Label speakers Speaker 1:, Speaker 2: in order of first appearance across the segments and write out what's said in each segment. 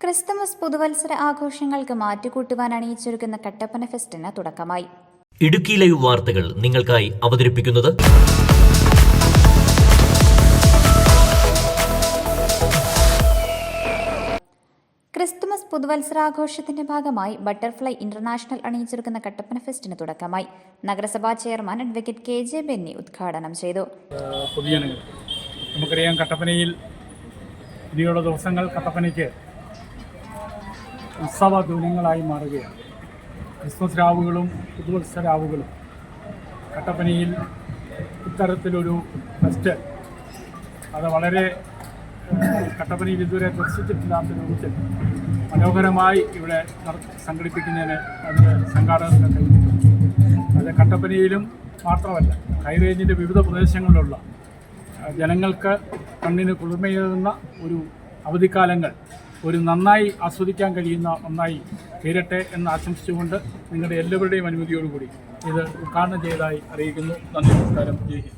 Speaker 1: Christmas പുതുവത്സര ആഘോഷങ്ങൾക്ക് മാറ്റുകൂട്ടുവാൻ അണിയിച്ചൊരുക്കുന്ന കട്ടപ്പന ഫെസ്റ്റിന് തുടക്കമായി.
Speaker 2: ഇടുക്കി ലൈവ് വാർത്തകൾ നിങ്ങൾക്കായി അവതരിപ്പിക്കുന്നത്
Speaker 1: ക്രിസ്തുമസ് പുതുവത്സരാഘോഷത്തിന്റെ ഭാഗമായി ബട്ടർഫ്ലൈ ഇന്റർനാഷണൽ അണിയിച്ചൊരുക്കുന്ന കട്ടപ്പന ഫെസ്റ്റിന് തുടക്കമായി. നഗരസഭാ ചെയർമാൻ അഡ്വക്കേറ്റ് KJ ബെന്നി ഉദ്ഘാടനം ചെയ്തു.
Speaker 3: നമുക്കറിയാം, കട്ടപ്പനയിൽ ഇനിയുള്ള ദിവസങ്ങൾ കട്ടപ്പനയ്ക്ക് ഉത്സവ ദിനങ്ങളായി മാറുകയാണ്. ക്രിസ്മസ് രാവുകളും പുതുവത്സര രാവുകളും കട്ടപ്പനയിൽ ഇത്തരത്തിലൊരു ഫെസ്റ്റ് അത് വളരെ കട്ടപ്പനയിൽ ഇതുവരെ ദർശിച്ചിട്ടില്ലാത്ത രൂപത്തിൽ മനോഹരമായി ഇവിടെ സംഘടിപ്പിക്കുന്നതിന് അതിന് സംഘാടകർക്ക് കഴിഞ്ഞിട്ടുണ്ട്. അത് കട്ടപ്പനയിലും മാത്രമല്ല, ഹൈറേഞ്ചിൻ്റെ വിവിധ പ്രദേശങ്ങളിലുള്ള ജനങ്ങൾക്ക് കണ്ണിന് കുളിർമയേകുന്ന ഒരു അവധിക്കാലങ്ങൾ ഒരു നന്നായി ആസ്വദിക്കാൻ കഴിയുന്ന ഒന്നായി തീരട്ടെ എന്ന് ആശംസിച്ചുകൊണ്ട് നിങ്ങളുടെ എല്ലാവരുടെയും അനുമതിയോടുകൂടി ഇത് ഉദ്ഘാടനം ചെയ്തതായി അറിയിക്കുന്നു. നന്ദി, നമസ്കാരം, ജയ് ഹിന്ദ്.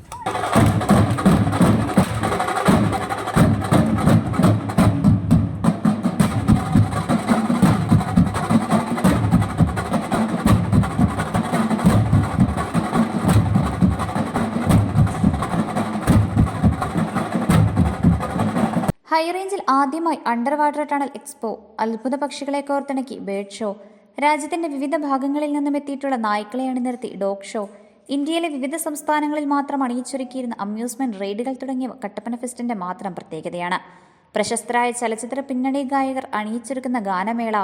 Speaker 1: ഹൈറേഞ്ചിൽ ആദ്യമായി അണ്ടർ വാട്ടർ ടണൽ എക്സ്പോ, അത്ഭുത പക്ഷികളെ കോർത്തിണക്കി ബേർഡ് ഷോ, രാജ്യത്തിന്റെ വിവിധ ഭാഗങ്ങളിൽ നിന്നും എത്തിയിട്ടുള്ള നായ്ക്കളെ അണിനിർത്തി ഡോഗ് ഷോ, ഇന്ത്യയിലെ വിവിധ സംസ്ഥാനങ്ങളിൽ മാത്രം അണിയിച്ചൊരുക്കിയിരുന്ന അമ്യൂസ്മെന്റ് റൈഡുകൾ തുടങ്ങിയവ കട്ടപ്പന ഫെസ്റ്റിന്റെ മാത്രം പ്രത്യേകതയാണ്. പ്രശസ്തരായ ചലച്ചിത്ര പിന്നണി ഗായകർ അണിയിച്ചൊരുക്കുന്ന ഗാനമേള,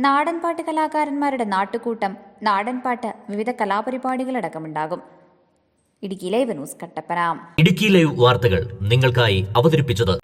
Speaker 1: നാടൻപാട്ട് കലാകാരന്മാരുടെ നാട്ടുകൂട്ടം, നാടൻപാട്ട്, വിവിധ കലാപരിപാടികളടക്കമുണ്ടാകും. Idukki live news, Kattappana.
Speaker 2: Idukki live വാർത്തകൾ നിങ്ങൾക്കായി അവതരിപ്പിച്ചത്